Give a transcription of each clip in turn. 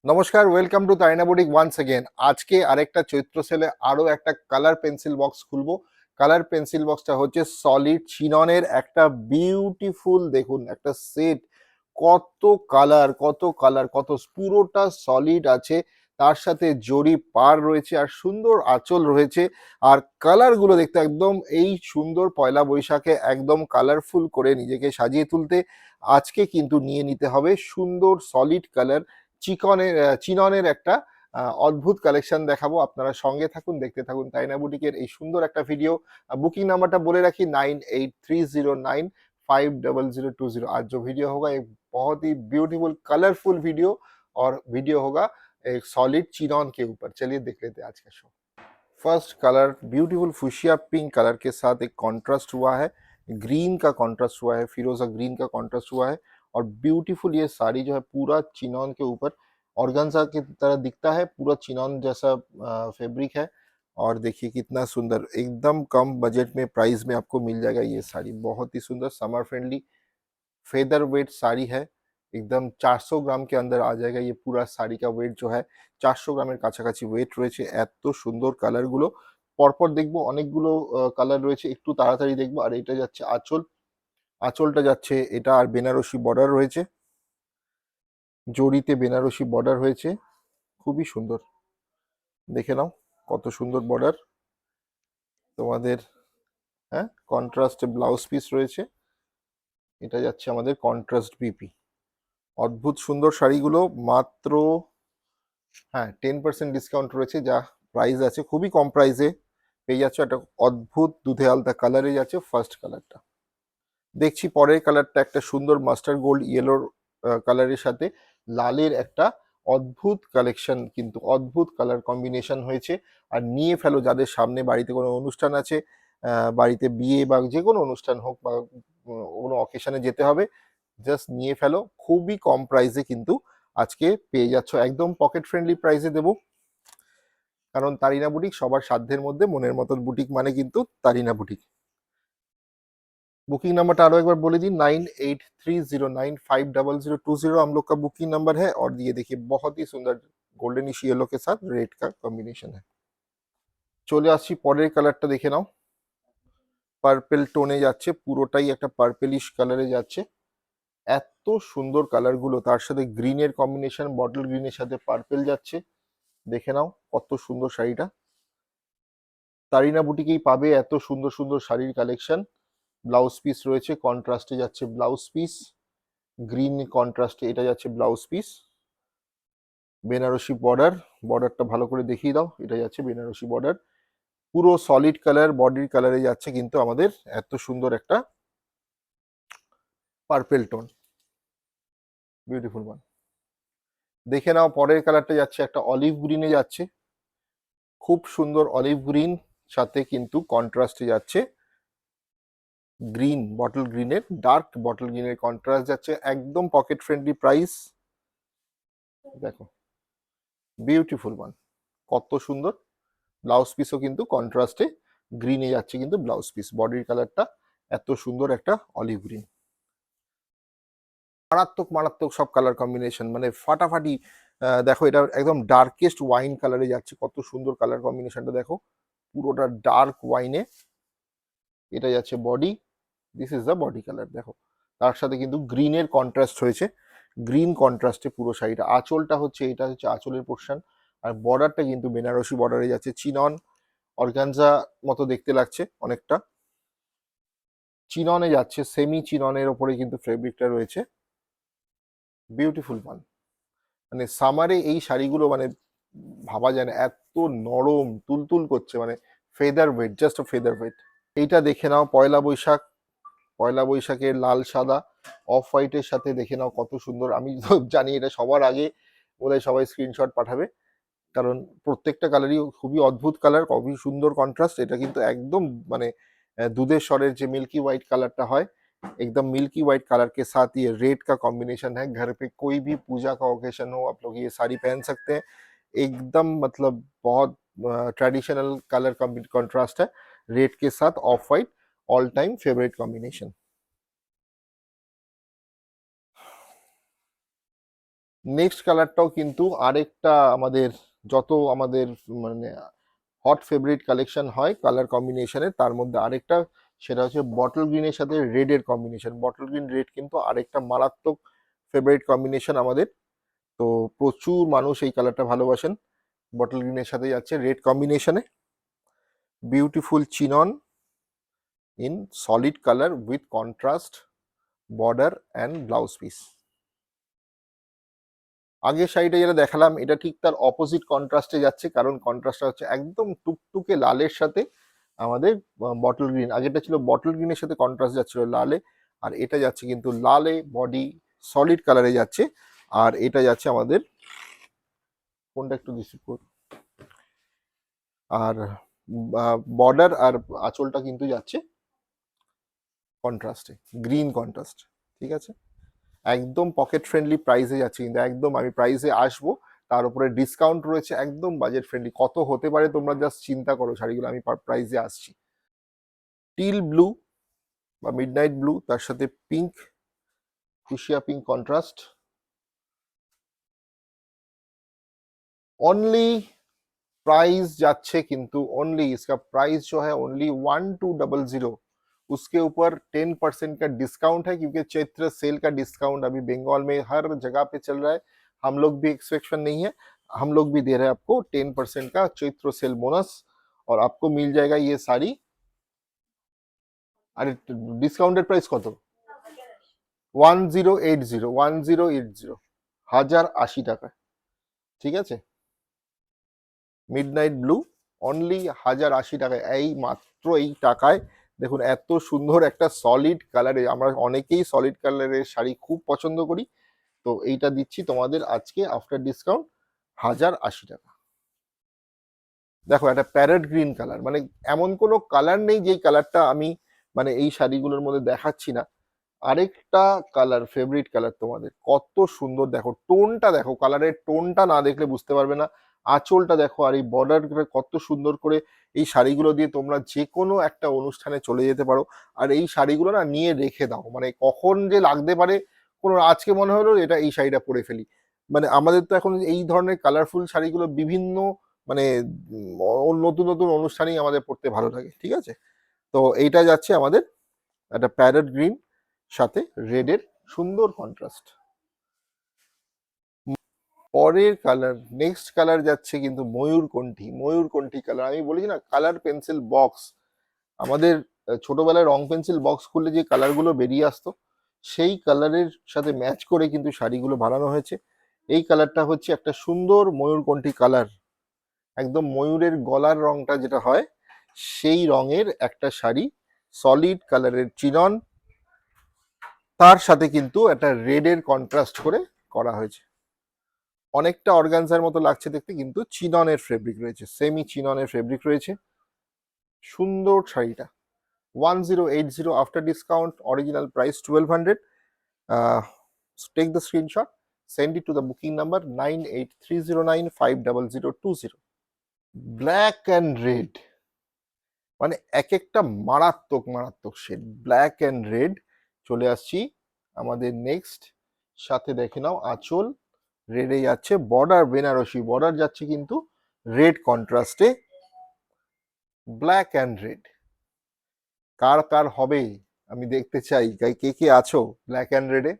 নমস্কার, welcome to তাইনা boutique once again. আজকে আরেকটা চৈত্র সেলে আরো একটা কালার পেন্সিল বক্স খুলবো। কালার পেন্সিল বক্সটা হচ্ছে সলিড চিননের একটা বিউটিফুল, দেখুন একটা সেট। কত কালার কত পুরোটা সলিড আছে, তার সাথে জরি পার রয়েছে আর সুন্দর আঁচল রয়েছে। আর কালারগুলো দেখতে একদম এই সুন্দর পয়লা বৈশাখে একদম কালারফুল করে নিজেকে সাজিয়ে তুলতে আজকে কিন্তু নিয়ে নিতে হবে সুন্দর সলিড কালার চিননের একটা অদ্ভুত কালেকশন দেখাবো। আপনারা সঙ্গে থাকুন, দেখতে থাকুন তাইনা বুটিকের এই সুন্দর একটা ভিডিও। बुकिंग नंबरটা বলে রাখি 9830950020। आज जो वीडियो होगा एक बहुत ही ब्यूटीफुल कलरफुल वीडियो, और वीडियो होगा एक सॉलिड चिनॉन के ऊपर। चलिए देख लेते हैं आज का show. First colour beautiful fuchsia pink colour के साथ एक कॉन्ट्रास्ट हुआ है, ग्रीन का कॉन्ट्रास्ट हुआ है, फिरोजा ग्रीन का कॉन्ट्रास्ट हुआ है। और ब्यूटीफुल ये साड़ी जो है पूरा चिनॉन के ऊपर ऑर्गेन्जा की तरह दिखता है, पूरा चिनॉन जैसा फैब्रिक है। और देखिए कितना सुंदर, एकदम कम बजट में प्राइस में आपको मिल जाएगा ये साड़ी। बहुत ही सुंदर summer friendly feather wait sari है, एकदम 400 গ্রাম के अंदर आ जाएगा। ये पूरा साड़ी का वेट जो है 400 গ্রামের কাছাকাছি ওয়েট রয়েছে। এত সুন্দর কালারগুলো পরপর দেখবো, অনেকগুলো কালার রয়েছে, একটু তাড়াতাড়ি দেখবো। আর এটা যাচ্ছে আঁচল, আঁচলটা যাচ্ছে এটা, আর বেনারসি বর্ডার রয়েছে, জড়িতে বেনারসি বর্ডার হয়েছে, খুবই সুন্দর। দেখে নাও কত সুন্দর বর্ডার তোমাদের। হ্যাঁ, কন্ট্রাস্টে ব্লাউজ পিস রয়েছে, এটা যাচ্ছে আমাদের কন্ট্রাস্ট বিপি। অদ্ভুত সুন্দর শাড়িগুলো মাত্র, হ্যাঁ 10% ডিসকাউন্ট রয়েছে, যা প্রাইস আছে খুবই কম প্রাইসে পেয়ে যাচ্ছ। একটা অদ্ভুত দুধে আলতা কালারে যাচ্ছে ফার্স্ট কালারটা। দেখছি পরের কালারটা একটা সুন্দর মাস্টার গোল্ড ইয়েলোর কালারের সাথে লালের একটা অদ্ভুত কালেকশন, কিন্তু অদ্ভুত কালার কম্বিনেশন হয়েছে। আর নিয়ে ফেলো যাদের সামনে বাড়িতে কোনো অনুষ্ঠান আছে, বাড়িতে বিয়ে বা যে কোনো অনুষ্ঠান হোক বা কোনো অকেশনে যেতে হবে, জাস্ট নিয়ে ফেলো। খুবই কম প্রাইসে কিন্তু আজকে পেয়ে যাচ্ছ, একদম পকেট ফ্রেন্ডলি প্রাইসে দেবো। কারণ তারিনা বুটিক সবার সাধ্যের মধ্যে মনের মতন বুটিক মানে কিন্তু তারিনা বুটিক। बुकिंग नंबर आरो एक बार बोले दी 9830950020 हम लोग का बुकिंग नंबर है। और ये देखिए बहुत ही सुंदर गोल्डनिश येलो के साथ रेड का कॉम्बिनेशन है। চলে আসছি পরের কালারটা, দেখে নাও পার্পল টোনে যাচ্ছে, পুরোটাই একটা পার্পলিশ কালারে যাচ্ছে। এত সুন্দর কালারগুলো, তার সাথে গ্রিনের কম্বিনেশন, বটল গ্রিনের সাথে পার্পল যাচ্ছে। দেখে নাও কত সুন্দর শাড়িটা। তারিনা বুটিকেই পাবে এত সুন্দর সুন্দর শাড়ির কালেকশন। ব্লাউজ পিস রয়েছে, কন্ট্রাস্টে যাচ্ছে ব্লাউজ পিস, গ্রিন কন্ট্রাস্টে এটা যাচ্ছে ব্লাউজ পিস। বেনারসি বর্ডার, বর্ডারটা ভালো করে দেখিয়ে দাও, এটা যাচ্ছে বেনারসি বর্ডার। পুরো সলিড কালার বডির কালারে যাচ্ছে কিন্তু আমাদের এত সুন্দর একটা পার্পেল টোন, বিউটিফুল ওয়ান। দেখে নাও পরের কালারটা যাচ্ছে একটা অলিভ গ্রিনে যাচ্ছে, খুব সুন্দর অলিভ গ্রিন, সাথে কিন্তু কন্ট্রাস্টে যাচ্ছে গ্রিন, বটল গ্রিনের ডার্ক বটল গ্রিনের কন্ট্রাস্ট যাচ্ছে, একদম পকেট ফ্রেন্ডলি প্রাইস। দেখো বিউটিফুল ওয়ান, কত সুন্দর। ব্লাউজ পিসও কিন্তু কন্ট্রাস্টে গ্রিনে যাচ্ছে, কিন্তু ব্লাউজ পিস বডির কালারটা এত সুন্দর একটা অলিভ গ্রিন। মারাত্মক মারাত্মক সব কালার কম্বিনেশন, মানে ফাটাফাটি। দেখো এটা একদম ডার্কেস্ট ওয়াইন কালারে যাচ্ছে, কত সুন্দর কালার কম্বিনেশনটা দেখো, পুরোটা ডার্ক ওয়াইনে। এটা যাচ্ছে body, this is the body colour. দেখো তার সাথে কিন্তু গ্রিনের কন্ট্রাস্ট হয়েছে, গ্রিন কন্ট্রাস্টে পুরো শাড়িটা। আঁচলটা হচ্ছে, এটা হচ্ছে আঁচলের পোর্শন। আর বর্ডারটা কিন্তু বেনারসি বর্ডারে যাচ্ছে, চিনন অর্গানজা মতো দেখতে লাগছে অনেকটা, চিননে যাচ্ছে, সেমি চিননের ওপরে কিন্তু ফেব্রিকটা রয়েছে। বিউটিফুল ওয়ান, মানে সামারে এই শাড়িগুলো মানে ভাবা যায় না, এত নরম তুলতুল করছে, মানে feather weight, just feather weight. এইটা দেখে নাও পয়লা বৈশাখ, পয়লা বৈশাখের লাল সাদা অফ হোয়াইটের সাথে, দেখে নাও কত সুন্দর। আমি তো জানি এটা সবার আগে বোধহয় সবাই স্ক্রিনশট পাঠাবে, কারণ প্রত্যেকটা কালারই খুবই অদ্ভুত কালার, খুবই সুন্দর কন্ট্রাস্ট। এটা কিন্তু একদম মানে दूधे शॉरेर जो मिल्की व्हाइट कलर है, एकदम मिल्की व्हाइट कलर के साथ ये रेड का कॉम्बिनेशन है। घर पे कोई भी पूजा का ओकेशन हो, आप लोग ये साड़ी पहन सकते हैं। एकदम मतलब बहुत ट्रेडिशनल कलर कॉन्ट्रास्ट है, रेड के साथ of white, all time favourite combination. Next কালারটাও কিন্তু আরেকটা আমাদের, যত আমাদের মানে হট ফেভারিট কালেকশন হয় কালার কম্বিনেশনের, তার মধ্যে আরেকটা, সেটা হচ্ছে বটল গ্রিনের সাথে রেডের কম্বিনেশন। বটল গ্রিন রেড কিন্তু আরেকটা মারাত্মক ফেভারিট কম্বিনেশন আমাদের। তো প্রচুর মানুষ এই কালারটা ভালোবাসেন। বটল গ্রিনের সাথে যাচ্ছে রেড কম্বিনেশনে, beautiful chinon in solid colour with contrast border and blouse piece. আগের শাড়িটা যেটা দেখালাম এটা ঠিক তার অপোজিট কন্ট্রাস্টে যাচ্ছে, কারণ কন্ট্রাস্টটা হচ্ছে একদম টুকটুকে লালের সাথে আমাদের বটল গ্রিন। আগেরটা ছিল বটল গ্রিনের সাথে কন্ট্রাস্ট যাচ্ছিল লালে, আর এটা যাচ্ছে কিন্তু লালে বডি সলিড কালারে যাচ্ছে। আর এটা যাচ্ছে আমাদের, কোনটা একটু রিসিভ করুন, আর বর্ডার আর আঁচলটা কিন্তু যাচ্ছে কন্ট্রাস্টে, গ্রিন কন্ট্রাস্ট। ঠিক আছে, একদম পকেট ফ্রেন্ডলি প্রাইসে যাচ্ছে কিন্তু, একদম আমি প্রাইসে আসবো, তার উপরে ডিসকাউন্ট রয়েছে, একদম বাজেট ফ্রেন্ডলি। কত হতে পারে তোমরা জাস্ট চিন্তা করো শাড়িগুলো, আমি প্রাইসে আসছি। টিল ব্লু বা মিডনাইট ব্লু, তার সাথে pink, fuchsia pink contrast. Only price जाच्छे किंतु ओनली इसका प्राइस जो है ओनली 1200, उसके ऊपर 10% का डिस्काउंट है, क्योंकि चैत्र सेल का डिस्काउंट अभी बंगाल में हर जगह पे चल रहा है। हम लोग भी एक्सपेक्टेशन नहीं है, हम लोग भी दे रहे हैं आपको 10% का चैत्र सेल बोनस, और आपको मिल जाएगा ये साड़ी। अरे डिस्काउंटेड प्राइस कत? 1080, 1080, 1080 টাকা। ঠিক আছে, মিডনাইট ব্লু অনলি 1080 টাকায়, এই মাত্র এই টাকায়। দেখুন এত সুন্দর একটা সলিড কালারে, আমরা অনেকেই সলিড কালারের শাড়ি খুব পছন্দ করি, তো এইটা দিচ্ছি তোমাদের আজকে আফটার ডিসকাউন্ট 1080 টাকা। দেখো একটা প্যারেট গ্রিন কালার, মানে এমন কোনো কালার নেই যেই কালারটা আমি মানে এই শাড়িগুলোর মধ্যে দেখাচ্ছি না। আরেকটা কালার, ফেভারিট কালার তোমাদের, কত সুন্দর দেখো টোনটা, দেখো কালারের টোনটা না দেখলে বুঝতে পারবে না। আঁচলটা দেখো, আর এই বর্ডার কত সুন্দর করে। এই শাড়িগুলো দিয়ে তোমরা যে কোনো একটা অনুষ্ঠানে চলে যেতে পারো, আর এই শাড়িগুলো না নিয়ে রেখে দাও, মানে কখন যে লাগতে পারে কোনো, আজকে মনে হলো এটা এই শাড়িটা পরে ফেলি। মানে আমাদের তো এখন এই ধরনের কালারফুল শাড়িগুলো বিভিন্ন মানে নতুন নতুন অনুষ্ঠানেই আমাদের পড়তে ভালো লাগে। ঠিক আছে, তো এইটা যাচ্ছে আমাদের একটা প্যারেট গ্রিন সাথে রেডের সুন্দর কন্ট্রাস্ট। পরের কালার, নেক্সট কালার যাচ্ছে কিন্তু ময়ূরকণ্ঠী। ময়ূরকণ্ঠী কালার, আমি বলেছি না কালার পেন্সিল বক্স, আমাদের ছোটবেলায় রং পেন্সিল বক্স খুললে যে কালারগুলো বেরিয়ে আসতো, সেই কালারের সাথে ম্যাচ করে কিন্তু শাড়িগুলো বানানো হয়েছে। এই কালারটা হচ্ছে একটা সুন্দর ময়ূরকণ্ঠী কালার, একদম ময়ূরের গলার রংটা যেটা হয় সেই রঙের একটা শাড়ি, সলিড কালারের চিনন, তার সাথে কিন্তু একটা রেডের কন্ট্রাস্ট করে করা হয়েছে। অনেকটা অর্গানজার মতো লাগছে দেখতে, কিন্তু চিননের ফেব্রিক রয়েছে, সেমি চিননের ফেব্রিক রয়েছে। সুন্দর শাড়িটা 1080 after discount, original price 1200। Take the screenshot, send it to the booking number 9830950020। Black and red, মানে এক একটা মারাত্মক মারাত্মক শেড, ব্ল্যাক অ্যান্ড রেড। চলে আসছি আমাদের নেক্সট, সাথে দেখে নাও আঁচল রেডে যাচ্ছে, বর্ডার বেনারসি বর্ডার যাচ্ছে কিন্তু রেড কন্ট্রাস্টে, ব্ল্যাক অ্যান্ড রেড। কার কার হবে আমি দেখতে চাই, কে কে আছো ব্ল্যাক অ্যান্ড রেডে,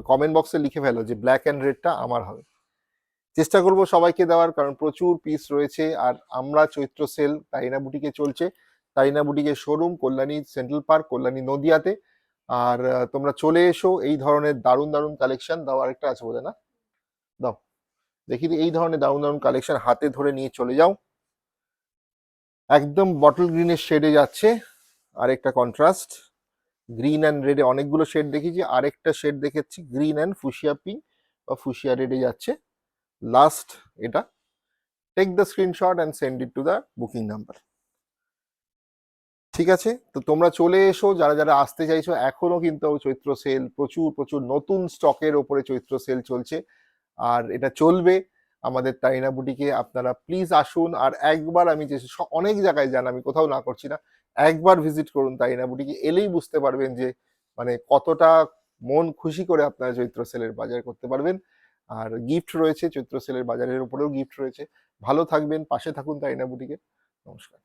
কমেন্ট বক্সে লিখে ফেলো যে ব্ল্যাক অ্যান্ড রেডটা আমার হবে। চেষ্টা করব সবাইকে দেওয়ার, কারণ প্রচুর পিস রয়েছে। আর আমরা চৈত্র সেল তাইনা বুটিকে চলছে, তাইনা বুটিকের showroom Kalyani central park, Kalyani নদিয়াতে। আর তোমরা চলে এসো, এই ধরনের দারুণ দারুণ কালেকশন দাও। আরেকটা আছে বোধ না, দাও দেখি, এই ধরনের দারুণ দারুণ কালেকশন হাতে ধরে নিয়ে চলে যাও। একদম বটল গ্রিনের শেডে যাচ্ছে আরেকটা কন্ট্রাস্ট, গ্রিন অ্যান্ড রেডে অনেকগুলো শেড দেখেছি, আরেকটা শেড দেখেছি গ্রিন অ্যান্ড ফুশিয়া পিঙ্ক বা ফুশিয়া রেডে যাচ্ছে লাস্ট এটা। Take the screenshot and send it to the booking number. ঠিক আছে, তো তোমরা চলে এসো, যারা যারা আসতে চাইছো, এখনো কিন্তু চৈত্র সেল, প্রচুর প্রচুর নতুন স্টকের ওপরে চৈত্র সেল চলছে, আর এটা চলবে আমাদের তাইনা বুটিকে। আপনারা প্লিজ আসুন, আর একবার আমি যে অনেক জায়গায় যান, আমি কোথাও না করছি না, একবার ভিজিট করুন তাইনা বুটিকে, এলেই বুঝতে পারবেন যে মানে কতটা মন খুশি করে আপনারা চৈত্র সেলের বাজার করতে পারবেন। আর গিফট রয়েছে, চৈত্র সেলের বাজারের উপরেও গিফট রয়েছে। ভালো থাকবেন, পাশে থাকুন তাইনা বুটিকে। নমস্কার।